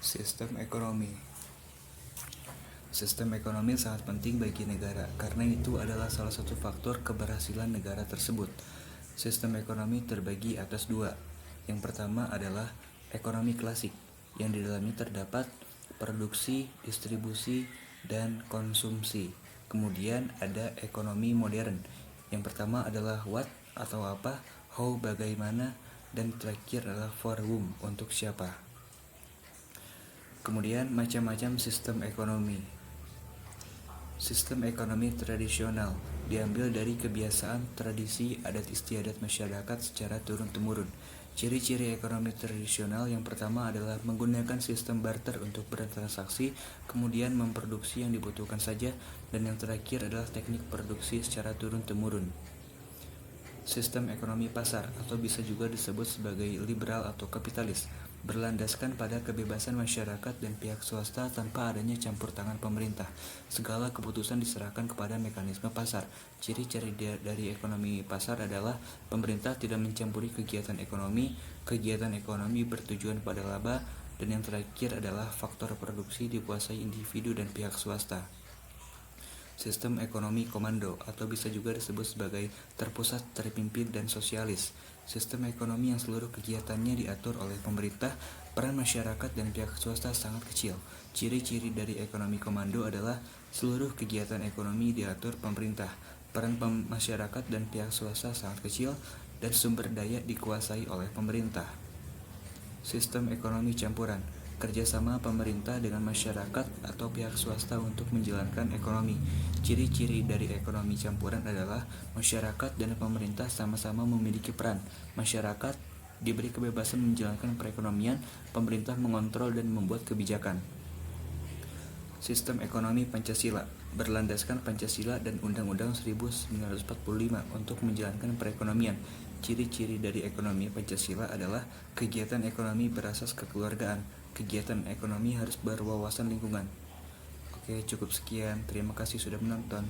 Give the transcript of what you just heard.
Sistem ekonomi. Sistem ekonomi sangat penting bagi negara karena itu adalah salah satu faktor keberhasilan negara tersebut. Sistem ekonomi terbagi atas dua. Yang pertama adalah ekonomi klasik, yang di dalamnya terdapat produksi, distribusi, dan konsumsi. Kemudian ada ekonomi modern. Yang pertama adalah what atau apa, how bagaimana, dan terakhir adalah for whom untuk siapa. Kemudian macam-macam sistem ekonomi. Sistem ekonomi tradisional diambil dari kebiasaan, tradisi, adat istiadat masyarakat secara turun-temurun. Ciri-ciri ekonomi tradisional yang pertama adalah menggunakan sistem barter untuk bertransaksi, kemudian memproduksi yang dibutuhkan saja, dan yang terakhir adalah teknik produksi secara turun-temurun. Sistem ekonomi pasar atau bisa juga disebut sebagai liberal atau kapitalis, berlandaskan pada kebebasan masyarakat dan pihak swasta tanpa adanya campur tangan pemerintah. Segala keputusan diserahkan kepada mekanisme pasar. Ciri-ciri dari ekonomi pasar adalah pemerintah tidak mencampuri kegiatan ekonomi bertujuan pada laba, dan yang terakhir adalah faktor produksi dikuasai individu dan pihak swasta. Sistem ekonomi komando atau bisa juga disebut sebagai terpusat, terpimpin, dan sosialis. Sistem ekonomi yang seluruh kegiatannya diatur oleh pemerintah, peran masyarakat dan pihak swasta sangat kecil. Ciri-ciri dari ekonomi komando adalah seluruh kegiatan ekonomi diatur pemerintah, peran masyarakat dan pihak swasta sangat kecil, dan sumber daya dikuasai oleh pemerintah. Sistem ekonomi campuran, kerjasama pemerintah dengan masyarakat atau pihak swasta untuk menjalankan ekonomi. Ciri-ciri dari ekonomi campuran adalah masyarakat dan pemerintah sama-sama memiliki peran. Masyarakat diberi kebebasan menjalankan perekonomian, pemerintah mengontrol dan membuat kebijakan. Sistem ekonomi Pancasila berlandaskan Pancasila dan Undang-Undang 1945 untuk menjalankan perekonomian. Ciri-ciri dari ekonomi Pancasila adalah kegiatan ekonomi berasas kekeluargaan. Kegiatan ekonomi harus berwawasan lingkungan. Oke, cukup sekian. Terima kasih sudah menonton.